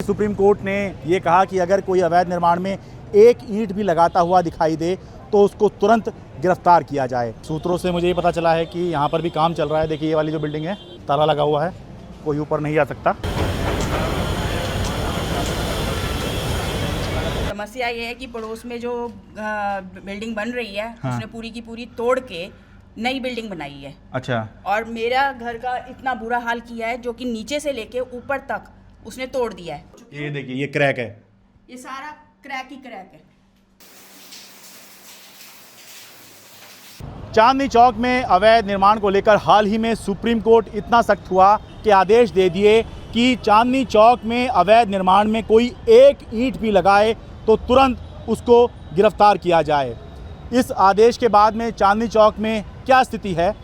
Supreme court ने ये कहा कि अगर कोई अवैध निर्माण में एक ईंट भी लगाता हुआ दिखाई दे तो उसको तुरंत गिरफ्तार किया जाए। सूत्रों से मुझे ये पता चला है कि यहाँ पर भी काम चल रहा है। देखिए ये वाली जो बिल्डिंग है, ताला लगा हुआ है, कोई ऊपर नहीं आ सकता। समस्या ये है कि पड़ोस में जो बिल्डिंग बन रही है, हाँ। उसने पूरी की पूरी तोड़ के नई बिल्डिंग बनाई है। अच्छा। और मेरा घर का इतना बुरा हाल किया है, जो कि नीचे से लेके ऊपर तक उसने तोड़ दिया है। ये देखिए ये क्रैक है, ये सारा क्रैक ही क्रैक है। चांदनी चौक में अवैध निर्माण को लेकर हाल ही में सुप्रीम कोर्ट इतना सख्त हुआ कि आदेश दे दिए कि चांदनी चौक में अवैध निर्माण में कोई एक ईंट भी लगाए तो तुरंत उसको गिरफ्तार किया जाए। इस आदेश के बाद में चांदनी चौक में क्या स्थिति है,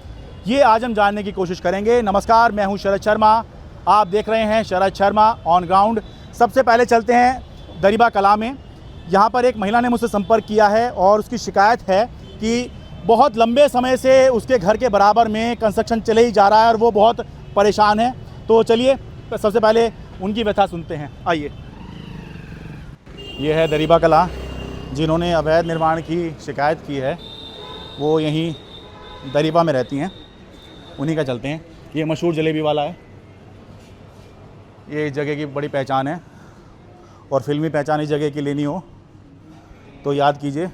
ये आज हम जानने की कोशिश करेंगे। नमस्कार, मैं हूं शरद शर्मा, आप देख रहे हैं शरद शर्मा ऑन ग्राउंड। सबसे पहले चलते हैं दरिबा कला में। यहाँ पर एक महिला ने मुझसे संपर्क किया है और उसकी शिकायत है कि बहुत लंबे समय से उसके घर के बराबर में कंस्ट्रक्शन चले ही जा रहा है और वो बहुत परेशान है। तो चलिए सबसे पहले उनकी व्यथा सुनते हैं, आइए। ये है दरिबा कला, जिन्होंने अवैध निर्माण की शिकायत की है, वो यहीं दरिबा में रहती हैं, उन्हीं का चलते हैं। ये मशहूर जलेबी वाला है, ये इस जगह की बड़ी पहचान है और फिल्मी पहचान इस जगह की लेनी हो तो याद कीजिए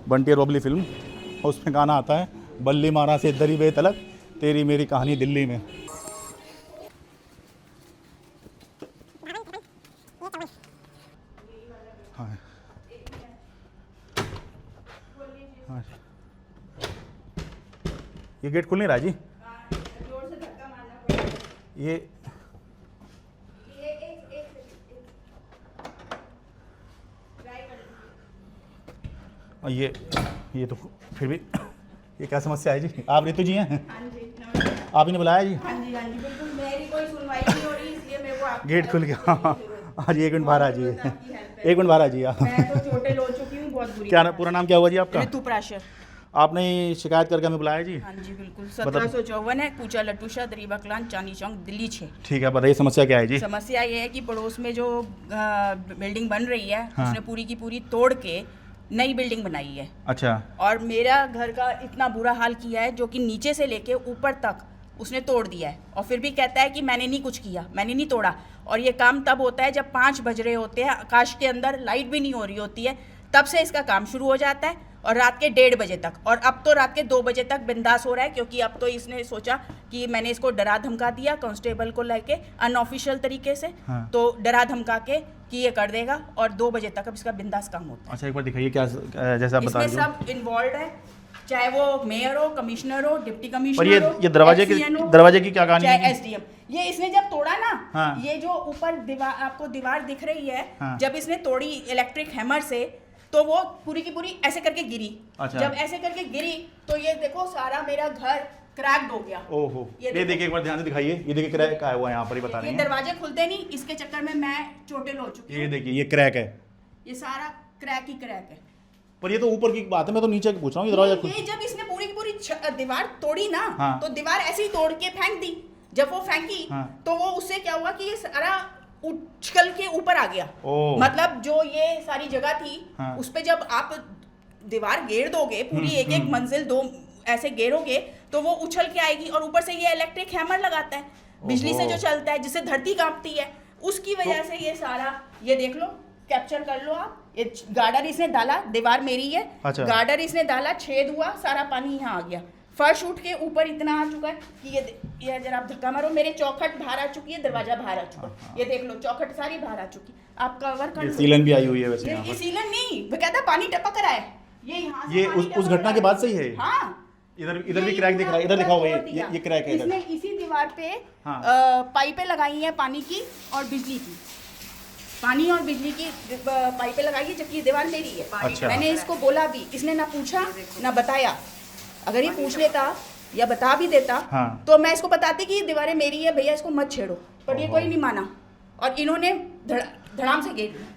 बंटी और बबली फिल्म, उसमें गाना आता है, बल्ली मारा से दरिबे तलक तेरी मेरी कहानी दिल्ली में। हाँ। हाँ। ये गेट खुल नहीं रहा जी, ये ये तो फिर भी ये क्या समस्या है जी? आप रितु जी हैं? हाँ जी, नमस्कार। आप ही ने बुलाया जी? हाँ जी, हाँ जी, बिल्कुल। मेरी कोई सुनवाई नहीं हो रही, इसलिए मेरे को आपकी गेट खुल गया। हाँ जी, एक मिनट बाहर आ जी, एक मिनट बाहर आ जी। मैं तो चोटें लो चुकी हूँ बहुत बुरी। क्या पूरा नाम क्या हुआ जी आपका? ऋतु प्राशर। आपने शिकायत करके हमें बुलाया जी? हाँ जी, बिल्कुल। 1754 है, कूचा लट्टूशा, दरिबा कलान, चांदनी चौक, दिल्ली 6। ठीक है, बताइए समस्या क्या है जी? समस्या ये है कि पड़ोस में जो बिल्डिंग बन रही है, हाँ। उसने पूरी की पूरी तोड़ के नई बिल्डिंग बनाई है। अच्छा। और मेरा घर का इतना बुरा हाल किया है, जो कि नीचे से लेके ऊपर तक उसने तोड़ दिया है। और फिर भी कहता है कि मैंने नहीं कुछ किया, मैंने नहीं तोड़ा। और ये काम तब होता है जब 5 बज रहे होते हैं, आकाश के अंदर लाइट भी नहीं हो रही होती है, तब से इसका काम शुरू हो जाता है और रात के 1:30 बजे तक। और अब तो रात के 2 बजे तक बिंदास हो रहा है, क्योंकि अब तो इसने सोचा कि मैंने इसको डरा धमका दिया कांस्टेबल को लेके अनऑफिशियल तरीके से। हाँ। तो डरा धमका के कि ये कर देगा और 2 बजे तक अब इसका बिंदास काम होता है। अच्छा, एक बार दिखाइए क्या, जैसा आप बता इसमें रही हो। सब इन्वॉल्व है, चाहे वो मेयर हो, कमिश्नर हो, डिप्टी और कमिश्नर हो, ये दरवाजे की क्या कहानी चाहे है? एसडीएम। ये इसने जब तोड़ा ना, हाँ। ये जो ऊपर दीवार, आपको दीवार दिख रही है, हाँ। जब इसने तोड़ी इलेक्ट्रिक हैमर से, तो वो पूरी की पूरी ऐसे करके गिरी। अच्छा। जब ऐसे करके गिरी तो ये देखो सारा मेरा घर क्रैक्ड हो गया। ओहो, ये देखिए एक बार ध्यान से दिखाइए, ये देखिए क्रैक का है हुआ, यहाँ पर ही बता रहे ये हैं। दरवाजे खुलते नहीं, इसके चक्कर में मैं चोटें लो चुकी ये हूँ। देखिए ये क्रैक है, ये सारा क्रैक ही क्रैक है। पर ये तो ऊपर की बात है, मैं तो नीचे की पूछ रहा हूँ। ये दरवाजा ये जब इसने पूरी की पूरी दीवार तोड़ी ना, हाँ। तो दीवार ऐसे ही तोड़ के फेंक दी। जब वो फेंकी, हाँ। तो वो उससे क्या हुआ कि ये सारा उछल के ऊपर आ गया। ओह। मतलब जो ये सारी जगह थी, हाँ। उस पे जब आप दीवार घेर दोगे पूरी, एक एक मंजिल 2 ऐसे घेरोगे, तो वो उछल के आएगी। और ऊपर से ये इलेक्ट्रिक हैमर लगाता है, बिजली से जो चलता है, जिससे धरती कांपती है, उसकी वजह से ये सारा, ये देख लो, कैप्चर कर लो आप। ये गार्डर इसने डाला, दीवार मेरी है। अच्छा। गार्डर इसने डाला, छेद हुआ, सारा पानी यहाँ आ गया। फर्श उठ के ऊपर इतना आ चुका है कि ये जरा आप धक्का मारो, मेरे चौखट बाहर आ चुकी है, दरवाजा बाहर आ चुका है। ये देख लो, चौखट सारी बाहर आ चुकी। आप कवर कर ये लो। सीलन भी आई हुई है वैसे यहाँ ये पर। सीलन नहीं, बकायदा पानी टपक रहा है। ये यहाँ से ये पानी उस टपक घटना रहा के है। बाद से ही है। हाँ, इधर भी ये क्रैक दिख रहा है, इधर पूरा दिखा हुआ तोड़ है, दिया। ये क्रैक है इसने इधर। इसी दीवार पे हाँ। पाइपें लगाई हैं, पानी की और बिजली की। पानी और बिजली की पाइपें लगाई है, जबकि ये दीवार मेरी है। अच्छा। मैंने इसको बोला भी, इसने ना पूछा ना बताया। अगर ये पूछ लेता या बता भी देता, हाँ। तो मैं इसको बताती कि ये दीवारें मेरी है, भैया इसको मत छेड़ो। पर ये ओहो। कोई नहीं माना और इन्होंने धड़ाम से घेर दिया।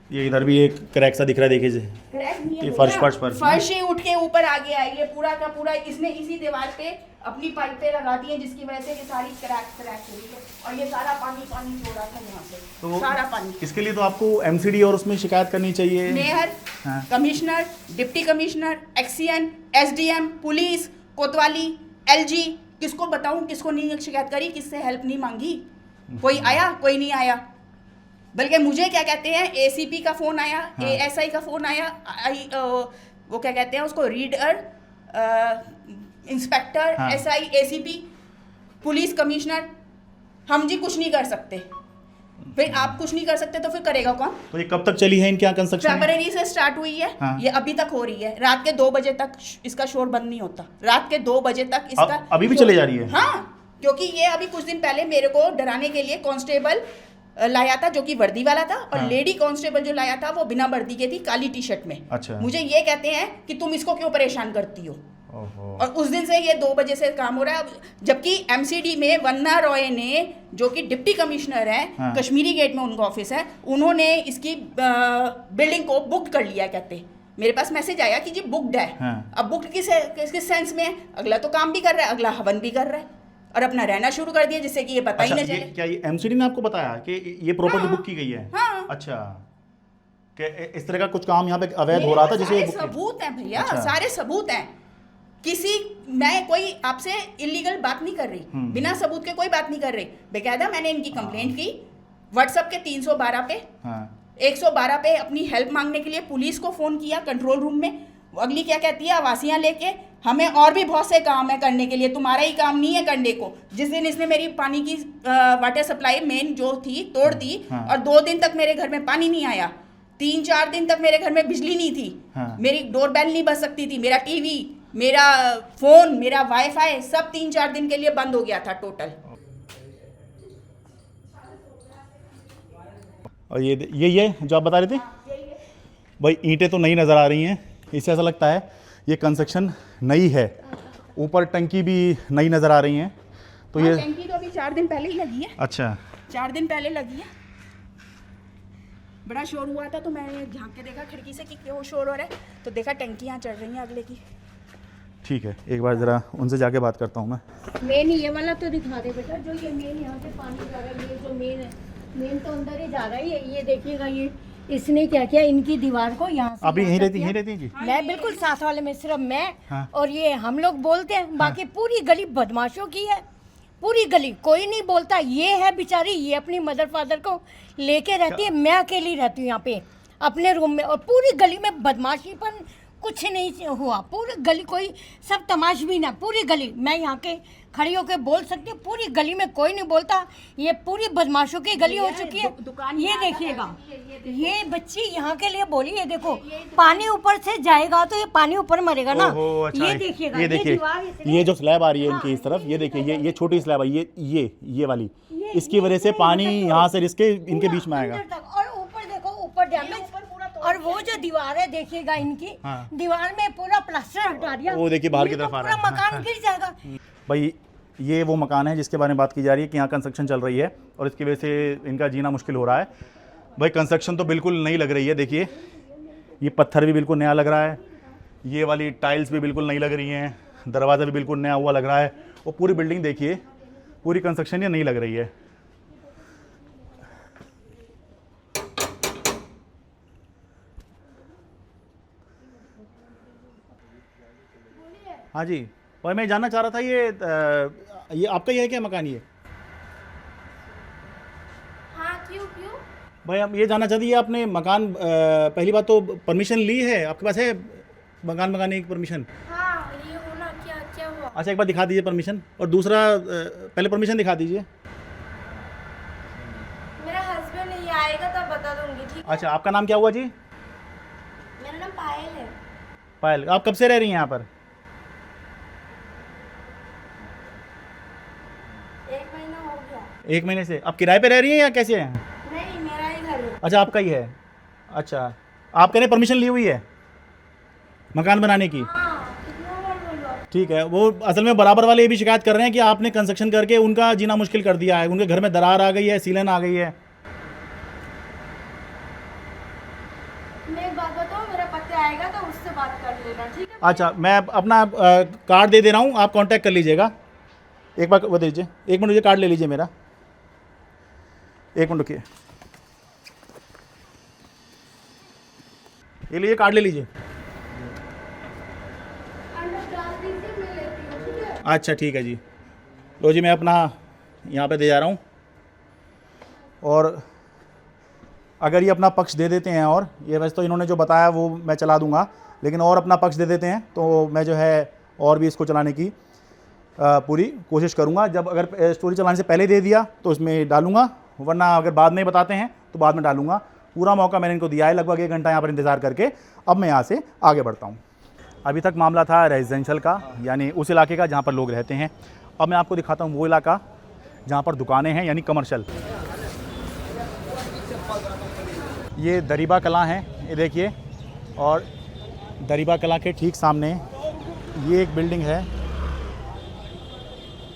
ये इधर भी एक क्रैक सा दिख रहा है, देखिए। क्रैक नहीं है ये भैया। फर्श पर फर्श ही उठ के ऊपर आ गया है। ये पूरा का पूरा इसने इसी दीवार पे अपनी पाइपें लगा दी हैं जिसकी वजह से ये सारी क्रैक हो रही है और ये सारा पानी छोड़ रहा था यहाँ से, तो सारा पानी। इसके लिए तो आपको एमसीडी और उसमें शिकायत करनी चाहिए। मेयर, हाँ। Commissioner, deputy commissioner, XEN, SDM, police, कोतवाली, एलजी, किसको बताऊं, किसको नहीं शिकायत करी, किससे हेल्प नहीं मांगी। कोई आया, कोई नहीं आया। बल्कि मुझे क्या कहते हैं, एसीपी का फोन आया, हाँ। एएसआई का फोन आया, वो क्या कहते हैं उसको, रीडर, इंस्पेक्टर, हाँ। एसआई, एसीपी, पुलिस कमिश्नर, हम जी कुछ नहीं कर सकते। फिर आप कुछ नहीं कर सकते तो फिर करेगा कौन? तो ये कब तक चली है इनके यहाँ कंस्ट्रक्शन? फरवरी से स्टार्ट हुई है। हाँ। ये अभी तक हो रही है। रात के 2 बजे तक इसका शोर बंद नहीं होता। रात के 2 बजे तक इसका अभी भी शोर- चले जा रही है? हाँ, क्योंकि ये अभी कुछ दिन पहले मेरे को डराने के लिए कांस्टेबल लाया था जो कि वर्दी वाला था, और हाँ। लेडी कांस्टेबल जो लाया था वो बिना वर्दी के थी, काली टी शर्ट में। अच्छा। मुझे ये कहते हैं कि तुम इसको क्यों परेशान करती हो। ओहो। और उस दिन से ये 2 बजे से काम हो रहा है। जबकि एमसीडी में वन्ना रॉय ने, जो कि डिप्टी कमिश्नर है, हाँ। कश्मीरी गेट में उनका ऑफिस है, उन्होंने इसकी बिल्डिंग को बुक कर लिया। कहते मेरे पास मैसेज आया कि जी बुकड है। हाँ। अब बुकड किस सेंस में है? अगला तो काम भी कर रहा है, अगला हवन भी कर रहा है और अपना रहना शुरू कर दिया, जिससे कि ये पता अच्छा, ही न ये चले। क्या ये एमसीडी ने आपको बताया कि ये प्रॉपर्टी हाँ। बुक की गई है? हाँ। अच्छा, कि इस तरह का कुछ काम यहाँ पे अवैध हो रहा था जिसे सारे बुक किया? सबूत हैं भैया, अच्छा। सारे सबूत हैं। मैं कोई आपसे इलीगल बात नहीं कर रही, बिना सबूत के कोई बात नहीं कर रही। बेकायदा मैंने इनकी कंप्लेंट की व्हाट्सएप के 312 पे, हाँ। 112 पे अपनी हेल्प मांगने के लिए पुलिस को फोन किया कंट्रोल रूम में। अगली क्या कहती है, आवासियां लेके हमें और भी बहुत से काम है करने के लिए, तुम्हारा ही काम नहीं है करने को। जिस दिन इसने मेरी पानी की वाटर सप्लाई मेन जो थी तोड़ दी, हाँ। और 2 दिन तक मेरे घर में पानी नहीं आया, 3-4 दिन तक मेरे घर में बिजली नहीं थी, हाँ। मेरी डोरबेल नहीं बज सकती थी, मेरा टीवी, मेरा फोन, मेरा वाईफाई सब 3-4 दिन के लिए बंद हो गया था टोटल। और ये जो आप बता रहे थे भाई, ईंटें तो नई नज़र आ रही हैं, इससे ऐसा लगता है ये कंस्ट्रक्शन नई है। ऊपर टंकी भी नई नज़र आ रही हैं, तो ये टंकी तो अभी 4 दिन पहले ही लगी है। अच्छा, 4 दिन पहले लगी है। बड़ा शोर हुआ था तो मैंने झांक के देखा खिड़की से कि क्यों शोर हो रहा है, तो देखा टंकियाँ चढ़ रही हैं अगले की। ठीक है, एक बार ज़रा उनसे जाके बात करता हूँ मैं। मेन ये वाला तो दिखा दे बेटा, जो ये मेन यहाँ से पानी जा रहा है, ये जो मेन है, मेन तो अंदर ही जा रहा है। ये देखिएगा, ये इसने क्या किया, इनकी दीवार को यहाँ से अभी यहीं यहाँ रहती हैं जी? मैं बिल्कुल साथ वाले में सिर्फ मैं हाँ। और ये हम लोग बोलते हैं, बाकी पूरी गली बदमाशों की है, पूरी गली कोई नहीं बोलता। ये है बेचारी, ये अपनी मदर फादर को लेके रहती है, मैं अकेली रहती हूँ यहाँ पे अपने रूम में, और पूरी गली में बदमाशी पर कुछ नहीं हुआ। पूरी गली कोई सब तमाशबीन है, पूरी गली। मैं यहाँ के खड़ी होकर बोल सकती हूँ, पूरी गली में कोई नहीं बोलता। ये पूरी बदमाशों की गली हो चुकी है। दुकान ये देखिएगा, ये बच्ची यहाँ के लिए बोली, ये देखो पानी ऊपर से जाएगा तो ये पानी ऊपर मरेगा ना। ओहो, अच्छा, ये देखिएगा, ये देखिए, दीवार इसने- ये जो स्लैब आ रही है इनकी इस तरफ, ये देखिए, ये छोटी स्लैब है, ये वाली, इसकी वजह से पानी यहाँ से इसके इनके बीच में आएगा। अंदर तक। और ऊपर देखो, ऊपर डैमेज, और वो जो दीवार है देखिएगा इनकी, हाँ। दीवार में पूरा प्लास्टर हटा दिया। वो देखिए बाहर की ये तो तरफ आ पूरा रहा है। मकान गिर जाएगा। भाई ये वो मकान है जिसके बारे में बात की जा रही है कि यहाँ कंस्ट्रक्शन चल रही है और इसकी वजह से इनका जीना मुश्किल हो रहा है। भाई कंस्ट्रक्शन तो बिल्कुल नई लग रही है, देखिए ये पत्थर भी बिल्कुल नया लग रहा है, ये वाली टाइल्स भी बिल्कुल नई लग रही हैं, दरवाज़ा भी बिल्कुल नया हुआ लग रहा है, और पूरी बिल्डिंग देखिए, पूरी कंस्ट्रक्शन ये नई लग रही है। हाँ जी, और मैं जानना चाह रहा था ये आपका ही है क्या मकान ये? हाँ, क्यों क्यों? भाई आप ये जानना चाहती है आपने मकान पहली बात तो परमिशन ली है, आपके पास है मकान बनाने की परमिशन? हाँ, ये होना क्या क्या हुआ? अच्छा एक बार दिखा दीजिए परमिशन, और दूसरा पहले परमिशन दिखा दीजिए। मेरा हस्बैंड नहीं आएगा तब बता दूंगी, ठीक है? अच्छा आपका नाम क्या हुआ जी? मेरा नाम पायल है। पायल, आप कब से रह रही हैं यहाँ पर? 1 महीना हो गया। 1 महीने से। आप किराए पे रह रही हैं या कैसे हैं? नहीं, मेरा ही घर है। अच्छा आपका ही है। अच्छा आप कह रहे परमिशन ली हुई है मकान बनाने की? हाँ, कितना बार बोलो? ठीक है, वो असल में बराबर वाले ये भी शिकायत कर रहे हैं कि आपने कंस्ट्रक्शन करके उनका जीना मुश्किल कर दिया है, उनके घर में दरार आ गई है, सीलन आ गई है। मैं एक बात बताऊँ, मेरा पति आएगा तो उससे बात कर लेना, ठीक है? अच्छा, मैं अपना कार्ड दे रहा हूँ, आप कांटेक्ट कर लीजिएगा। एक बार वो दीजिए, 1 मिनट, ये कार्ड ले लीजिए मेरा, 1 मिनट रुकिए, ये लीजिए कार्ड ले लीजिए। अंडर डाल दीजिए, मैं लेती हूँ, ठीक है? अच्छा ठीक है जी, लो जी, मैं अपना यहाँ पे दे जा रहा हूँ। और अगर ये अपना पक्ष दे देते हैं, और ये वैसे तो इन्होंने जो बताया वो मैं चला दूंगा, लेकिन और अपना पक्ष दे देते हैं तो मैं जो है और भी इसको चलाने की पूरी कोशिश करूंगा। जब अगर स्टोरी चलाने से पहले दे दिया तो इसमें डालूंगा, वरना अगर बाद में बताते हैं तो बाद में डालूंगा। पूरा मौका मैंने इनको दिया है, लगभग 1 घंटा यहाँ पर इंतज़ार करके। अब मैं यहाँ से आगे बढ़ता हूँ। अभी तक मामला था रेजिडेंशियल का, यानी उस इलाके का जहाँ पर लोग रहते हैं। अब मैं आपको दिखाता हूँ वो इलाका जहाँ पर दुकानें हैं, यानी कमर्शियल। ये दरीबा कलां है, ये देखिए, और दरीबा कलां के ठीक सामने ये एक बिल्डिंग है।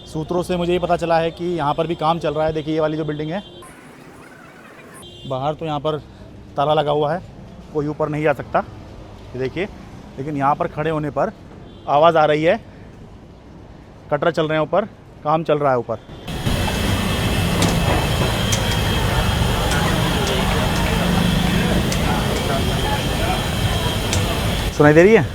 सूत्रों से मुझे ये पता चला है कि यहाँ पर भी काम चल रहा है। देखिए ये वाली जो बिल्डिंग है, बाहर तो यहाँ पर ताला लगा हुआ है, कोई ऊपर नहीं आ सकता, ये देखिए। लेकिन यहाँ पर खड़े होने पर आवाज़ आ रही है, कटर चल रहे हैं ऊपर, काम चल रहा है ऊपर। सुनाई दे रही है?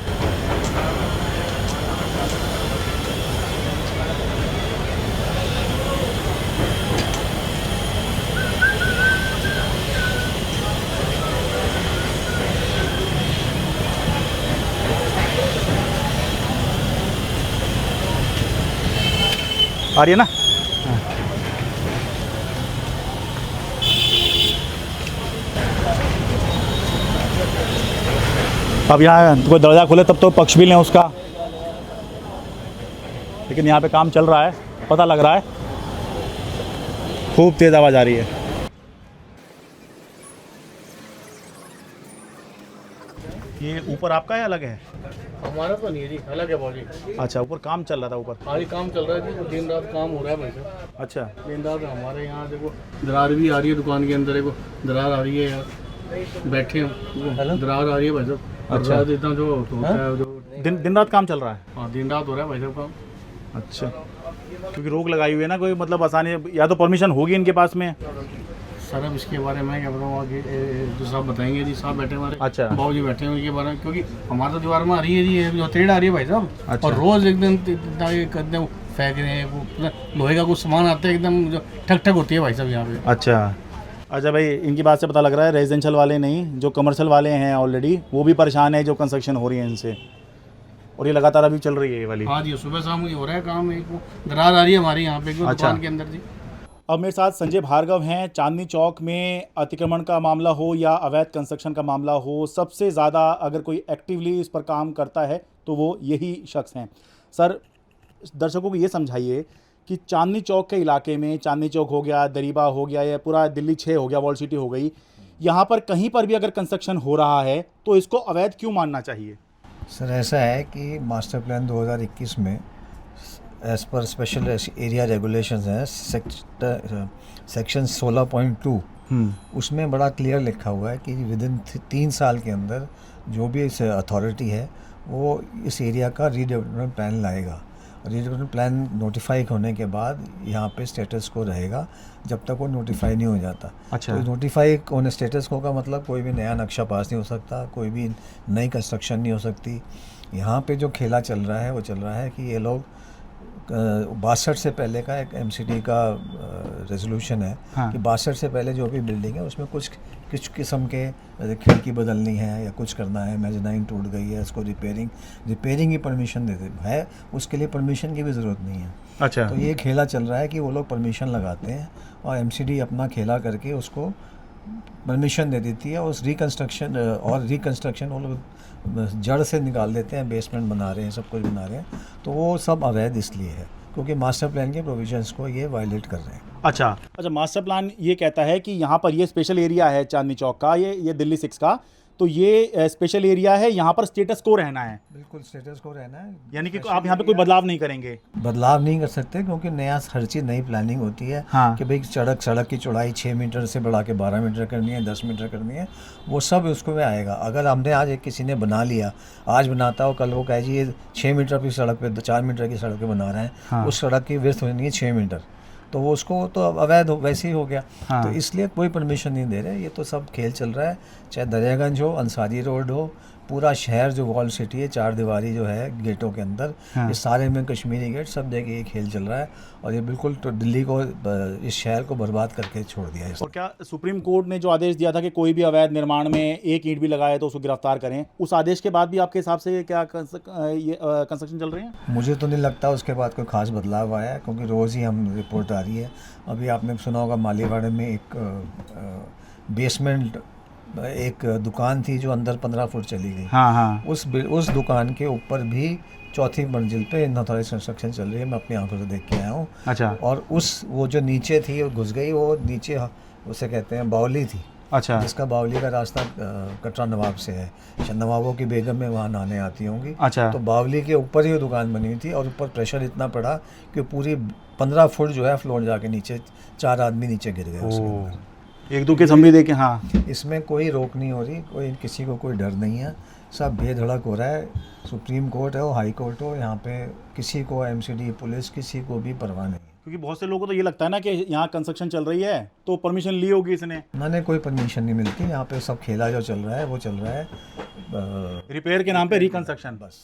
आ रही है ना? अब यहाँ कोई दरवाज़ा खोले तब तो पक्ष भी लें उसका, लेकिन यहाँ पे काम चल रहा है, पता लग रहा है। खूब तेज़ आवाज़ आ रही है। ये ऊपर आपका है, अलग है? हमारा तो नहीं है जी, अलग है बॉडी। अच्छा, ऊपर काम चल रहा था ऊपर? हाँ जी, काम चल रहा है जी, दिन रात काम हो रहा है भाई साहब। अच्छा, दिन रात हमारे यहाँ देखो दरार भी आ रही है दुकान के अंदर, देखो दरार आ रही है यार, बैठे हैं, दरार आ रही है भाई साहब। अच्छा। रात इतना जो होता है, जो दिन रात काम चल रहा है? हाँ दिन रात हो रहा है भाई साहब काम। अच्छा, क्योंकि रोक लगाई हुई है ना, कोई मतलब आसानी, या तो परमिशन होगी इनके पास में। सर अब इसके बारे में क्या बताऊँ, आगे जो साहब बताएंगे जी, साहब बैठे हमारे, अच्छा। बाबू जी बैठे हैं उनके बारे में, क्योंकि हमारे तो दीवार में आ रही है जी, ये जो तेड़ आ रही है भाई साहब। अच्छा। और रोज़ एकदम फेंक रहे हैं, वो लोहे का कुछ सामान आता है, एकदम जो ठक ठक होती है भाई साहब यहाँ पे। अच्छा भाई, इनकी बात से पता लग रहा है रेजिडेंशियल वाले नहीं, जो कमर्शियल वाले हैं ऑलरेडी, वो भी परेशान है जो कंस्ट्रक्शन हो रही है इनसे, और ये लगातार अभी चल रही है ये वाली। हाँ जी, सुबह शाम ही हो रहा है काम, एक वो दरार आ रही है हमारे यहाँ पे अच्छा। दुकान के अंदर जी। अब मेरे साथ संजय भार्गव हैं। चांदनी चौक में अतिक्रमण का मामला हो या अवैध कंस्ट्रक्शन का मामला हो, सबसे ज़्यादा अगर कोई एक्टिवली इस पर काम करता है तो वो यही शख्स हैं। सर, दर्शकों को ये समझाइए कि चांदनी चौक के इलाके में, चांदनी चौक हो गया, दरीबा हो गया, या पूरा दिल्ली 6 हो गया, वॉल सिटी हो गई, यहाँ पर कहीं पर भी अगर कंस्ट्रक्शन हो रहा है तो इसको अवैध क्यों मानना चाहिए? सर ऐसा है कि मास्टर प्लान 2021 में as per special area regulations हैं, सेक्शन 16.2, उसमें बड़ा क्लियर लिखा हुआ है कि विद इन 3 साल के अंदर जो भी इस अथॉरिटी है वो इस एरिया का रीडेवलपमेंट प्लान लाएगा। रीडेवलपमेंट प्लान नोटिफाई होने के बाद यहाँ पे स्टेटस को रहेगा जब तक वो नोटिफाई नहीं हो जाता। अच्छा। तो नोटिफाई होने स्टेटस को का मतलब कोई भी नया नक्शा पास नहीं हो सकता, कोई भी नई कंस्ट्रक्शन नहीं हो सकती। यहाँ पे जो खेला चल रहा है वो चल रहा है कि ये लोग 62 से पहले का एक एमसीडी का रेजोल्यूशन है। हाँ। कि 62 से पहले जो भी बिल्डिंग है उसमें कुछ किस्म के खिड़की बदलनी है या कुछ करना है, मेजनाइन टूट गई है, उसको रिपेयरिंग की परमिशन देते है, उसके लिए परमिशन की भी ज़रूरत नहीं है। अच्छा। तो ये खेला चल रहा है कि वो लोग परमिशन लगाते हैं और एमसीडी अपना खेला करके उसको परमिशन दे देती है, उस रिकन्स्ट्रक्शन वो लोग जड़ से निकाल देते हैं, बेसमेंट बना रहे हैं, सब कुछ बना रहे हैं। तो वो सब अवैध इसलिए है क्योंकि मास्टर प्लान के प्रोविजंस को ये वायलेट कर रहे हैं। अच्छा, मास्टर प्लान ये कहता है कि यहाँ पर ये स्पेशल एरिया है चांदनी चौक का, ये दिल्ली 6 का, तो ये स्पेशल एरिया है, यहाँ पर स्टेटस को रहना है, बिल्कुल स्टेटस को रहना है। यानी कि आप यहाँ पे कोई बदलाव नहीं करेंगे। बदलाव नहीं कर सकते क्योंकि नया हर चीज़ नई प्लानिंग होती है। हाँ। कि भाई सड़क की चौड़ाई 6 मीटर से बढ़ा के 12 मीटर करनी है, 10 मीटर करनी है, वो सब उसको में आएगा। अगर हमने आज एक किसी ने बना लिया, आज बनाता हो, कल वो कहे जी ये 6 मीटर की सड़क पे 4 मीटर की सड़क पे बना रहे हैं, हाँ। उस सड़क की विड्थ होनी है 6 मीटर, तो वो उसको तो अवैध वैसे ही हो गया। हाँ। तो इसलिए कोई परमिशन नहीं दे रहे। ये तो सब खेल चल रहा है, चाहे दरियागंज हो, अंसारी रोड हो, पूरा शहर जो वॉल सिटी है, 4 दीवारी जो है गेटों के अंदर, हाँ। ये सारे में कश्मीरी गेट, सब जगह ये खेल चल रहा है। और ये बिल्कुल तो दिल्ली को, इस शहर को बर्बाद करके छोड़ दिया है। और क्या सुप्रीम कोर्ट ने जो आदेश दिया था कि कोई भी अवैध निर्माण में एक ईंट भी लगाए तो उसको गिरफ्तार करें, उस आदेश के बाद भी आपके हिसाब से क्या कंस्ट्रक्शन चल रहे हैं? मुझे तो नहीं लगता उसके बाद कोई खास बदलाव आया है, क्योंकि रोज़ ही हम रिपोर्ट आ रही है। अभी आपने सुना होगा मालीवाड़ा में एक बेसमेंट एक दुकान थी जो अंदर 15 फुट चली गई। हाँ हाँ। उस दुकान के ऊपर भी 4थी मंजिल पे इनऑथराइज्ड कंस्ट्रक्शन चल रही है। मैं अपनी आंखों से देख के आया हूँ। अच्छा। और वो जो नीचे थी वो घुस गई, वो नीचे उसे कहते हैं बावली थी। अच्छा। जिसका बावली का रास्ता कटरा नवाब से है, नवाबों की बेगम में वहाँ नहाने आती होंगी। अच्छा। तो बावली के ऊपर ही वो दुकान बनी हुई थी और ऊपर प्रेशर इतना पड़ा कि पूरी 15 फुट जो है फ्लोर जाके नीचे 4 आदमी नीचे गिर गए उसके अंदर। एक दो के समझ देखे। हाँ। इसमें कोई रोक नहीं हो रही, कोई किसी को कोई डर नहीं है, सब बेधड़क हो रहा है। सुप्रीम कोर्ट हो, हाई कोर्ट हो, यहाँ पे किसी को एमसीडी पुलिस किसी को भी परवाह नहीं है। क्योंकि बहुत से लोगों को तो ये लगता है ना कि यहाँ कंस्ट्रक्शन चल रही है तो परमिशन ली होगी इसने। मैंने कोई परमिशन नहीं मिलती यहाँ पे, सब खेला जो चल रहा है वो चल रहा है, रिपेयर के नाम पे रिकंस्ट्रक्शन बस।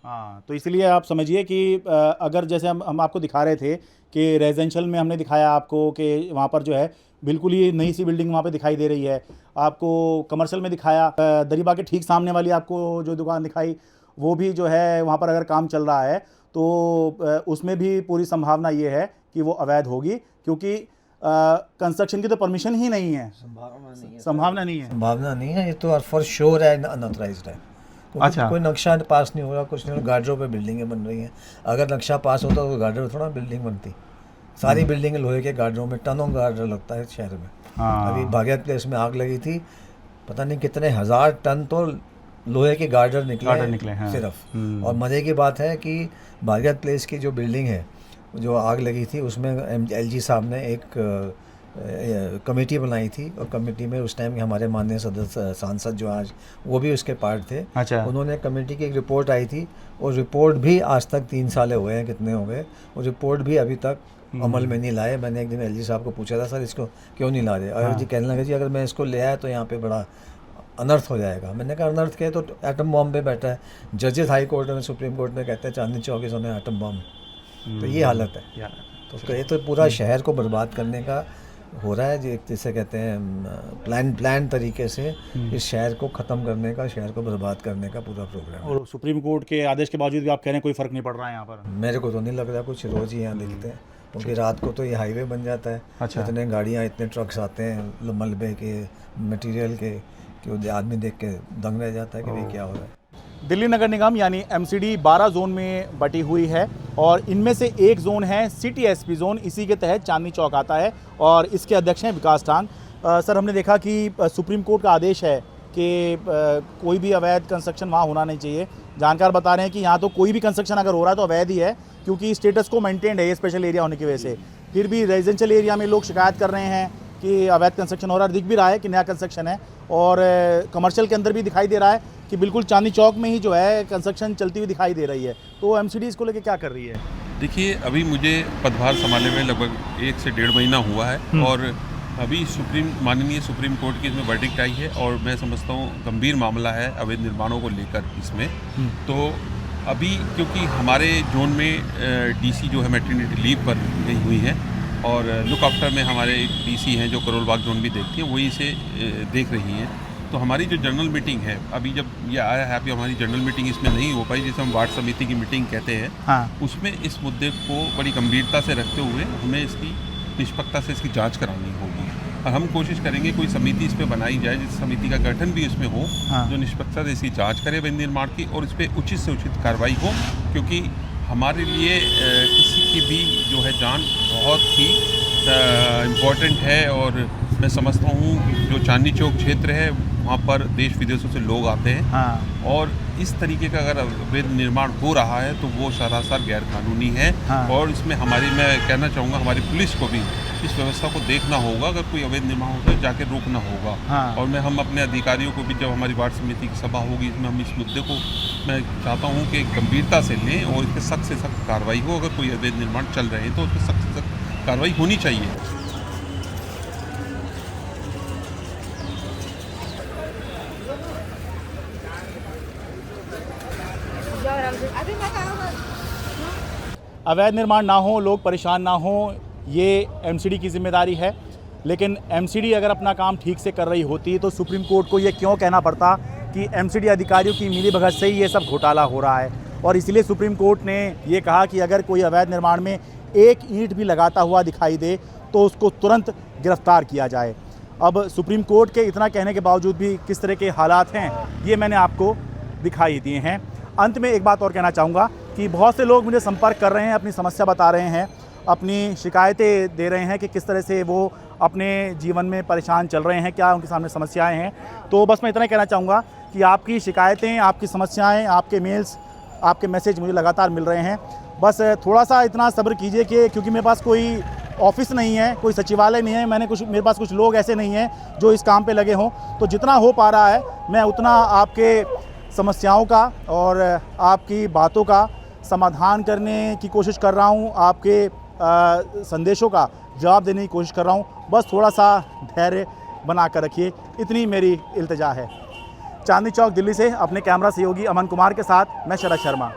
हाँ, तो इसलिए आप समझिए कि अगर जैसे हम आपको दिखा रहे थे कि रेजिडेंशियल में हमने दिखाया आपको कि वहाँ पर जो है बिल्कुल ही नई सी बिल्डिंग वहाँ पे दिखाई दे रही है, आपको कमर्शियल में दिखाया, दरियाबाग के ठीक सामने वाली आपको जो दुकान दिखाई वो भी जो है वहाँ पर अगर काम चल रहा है तो उसमें भी पूरी संभावना ये है कि वो अवैध होगी, क्योंकि कंस्ट्रक्शन की तो परमिशन ही नहीं है। संभावना नहीं है। ये तो फॉर श्योर है अनऑथराइज्ड है। अच्छा। कोई नक्शा पास नहीं हो रहा, कुछ नहीं हो रहा, गार्डरों पे बिल्डिंगें बन रही हैं। अगर नक्शा पास होता तो गार्डर थोड़ा बिल्डिंग बनती। सारी बिल्डिंगें लोहे के गार्डरों में, टनों गार्डर लगता है शहर में। हाँ। अभी भागीरथ प्लेस में आग लगी थी, पता नहीं कितने 1000 टन तो लोहे के गार्डर निकले हाँ। सिर्फ। और मज़े की बात है कि भागीरथ प्लेस की जो बिल्डिंग है जो आग लगी थी उसमें एलजी साहब ने एक कमेटी बनाई थी, और कमेटी में उस टाइम के हमारे माननीय सदस्य सांसद जो आज वो भी उसके पार्ट थे। अच्छा। उन्होंने कमेटी की एक रिपोर्ट आई थी, और रिपोर्ट भी आज तक 3 साल हो गए हैं, कितने हो गए, वो रिपोर्ट भी अभी तक अमल में नहीं लाए। मैंने एक दिन एलजी साहब को पूछा था, सर इसको क्यों नहीं ला रहे? और जी कहने लगे जी अगर मैं इसको ले आया तो यहाँ पे बड़ा अनर्थ हो जाएगा। मैंने कहा अनर्थ क्या है, तो एटम बॉम्ब पे बैठा है। जजेस हाई कोर्ट में, सुप्रीम कोर्ट में कहते हैं Chandni Chowk is atom bomb. तो ये हालत है। तो ये तो पूरा शहर को बर्बाद करने का हो रहा है, जिसे कहते हैं प्लान तरीके से इस शहर को ख़त्म करने का, शहर को बर्बाद करने का पूरा प्रोग्राम है। और सुप्रीम कोर्ट के आदेश के बावजूद भी आप कह रहे हैं कोई फ़र्क नहीं पड़ रहा है यहाँ पर? मेरे को तो नहीं लग रहा कुछ, रोज़ ही यहाँ दिखते हैं, क्योंकि रात को तो ये हाईवे बन जाता है। अच्छा। इतने गाड़ियाँ, इतने ट्रक्स आते हैं मलबे के, मटेरियल के, कि आदमी देख के दंग रह जाता है कि भाई क्या हो रहा है। दिल्ली नगर निगम यानी एमसीडी 12 जोन में बटी हुई है, और इनमें से एक जोन है सिटी एसपी जोन। इसी के तहत चांदनी चौक आता है, और इसके अध्यक्ष हैं विकास टांग। सर, हमने देखा कि सुप्रीम कोर्ट का आदेश है कि कोई भी अवैध कंस्ट्रक्शन वहाँ होना नहीं चाहिए। जानकार बता रहे हैं कि यहाँ तो कोई भी कंस्ट्रक्शन अगर हो रहा है तो अवैध ही है, क्योंकि स्टेटस को मेंटेन्ड है ये स्पेशल एरिया होने की वजह से। फिर भी रेजिडेंशियल एरिया में लोग शिकायत कर रहे हैं कि अवैध कंस्ट्रक्शन हो रहा है। दिख भी रहा है कि नया कंस्ट्रक्शन है, और कमर्शियल के अंदर भी दिखाई दे रहा है कि बिल्कुल चांदनी चौक में ही जो है कंस्ट्रक्शन चलती हुई दिखाई दे रही है। तो एमसीडी इसको लेके क्या कर रही है? देखिए, अभी मुझे पदभार संभालने में लगभग 1 से 1.5 महीना हुआ है, और अभी माननीय सुप्रीम कोर्ट की इसमें वर्डिक्ट आई है, और मैं समझता हूँ गंभीर मामला है अवैध निर्माणों को लेकर इसमें। तो अभी क्योंकि हमारे जोन में डीसी जो है मैटरनिटी लीव पर गई हुई है, और लुक आफ्टर में हमारे डीसी हैं जो करोल बाग जोन भी देखती हैं, वही इसे देख रही हैं। तो हमारी जो जनरल मीटिंग है, अभी जब ये आया है, अभी हमारी जनरल मीटिंग इसमें नहीं हो पाई, जिसे हम वार्ड समिति की मीटिंग कहते हैं। हाँ। उसमें इस मुद्दे को बड़ी गंभीरता से रखते हुए हमें इसकी निष्पक्षता से इसकी जांच करानी होगी, और हम कोशिश करेंगे कोई समिति इस पर बनाई जाए, जिस समिति का गठन भी इसमें हो। हाँ। जो निष्पक्षता से इसकी जाँच करे अवैध निर्माण की, और इस पर उचित से उचित कार्रवाई हो, क्योंकि हमारे लिए किसी की भी जो है जान बहुत ही इम्पॉर्टेंट है। और मैं समझता हूँ जो चांदनी चौक क्षेत्र है वहाँ पर देश विदेशों से लोग आते हैं हाँ और इस तरीके का अगर अवैध निर्माण हो रहा है तो वो सरासर गैर कानूनी है। हाँ। और इसमें मैं कहना चाहूँगा हमारी पुलिस को भी इस व्यवस्था को देखना होगा। अगर कोई अवैध निर्माण होता है जाके रोकना होगा। हाँ। और हम अपने अधिकारियों को भी, जब हमारी वार्ड समिति की सभा होगी, इसमें हम इस मुद्दे को मैं चाहता हूँ कि गंभीरता से लें और इस पर सख्त से सख्त कार्रवाई हो। अगर कोई अवैध निर्माण चल रहे हैं तो उस पर सख्त से सख्त कार्रवाई होनी चाहिए। अवैध निर्माण ना हो, लोग परेशान ना हो, ये एमसीडी की जिम्मेदारी है। लेकिन एमसीडी अगर अपना काम ठीक से कर रही होती तो सुप्रीम कोर्ट को ये क्यों कहना पड़ता कि एमसीडी अधिकारियों की मिलीभगत से ही ये सब घोटाला हो रहा है। और इसलिए सुप्रीम कोर्ट ने ये कहा कि अगर कोई अवैध निर्माण में एक ईंट भी लगाता हुआ दिखाई दे तो उसको तुरंत गिरफ्तार किया जाए। अब सुप्रीम कोर्ट के इतना कहने के बावजूद भी किस तरह के हालात हैं ये मैंने आपको दिखाई दिए हैं। अंत में एक बात और कहना चाहूँगा कि बहुत से लोग मुझे संपर्क कर रहे हैं, अपनी समस्या बता रहे हैं, अपनी शिकायतें दे रहे हैं कि किस तरह से वो अपने जीवन में परेशान चल रहे हैं, क्या उनके सामने समस्याएं हैं। तो बस मैं इतना ही कहना चाहूँगा कि आपकी शिकायतें, आपकी समस्याएं, आपके मेल्स, आपके मैसेज मुझे लगातार मिल रहे हैं। बस थोड़ा सा इतना सब्र कीजिए कि क्योंकि मेरे पास कोई ऑफिस नहीं है, कोई सचिवालय नहीं है, मेरे पास कुछ लोग ऐसे नहीं हैं जो इस काम पे लगे हों। तो जितना हो पा रहा है मैं उतना आपके समस्याओं का और आपकी बातों का समाधान करने की कोशिश कर रहा हूँ, आपके संदेशों का जवाब देने की कोशिश कर रहा हूँ। बस थोड़ा सा धैर्य बना कर रखिए, इतनी मेरी इल्तिजा है। चांदनी चौक दिल्ली से अपने कैमरा सहयोगी अमन कुमार के साथ मैं शरद शर्मा।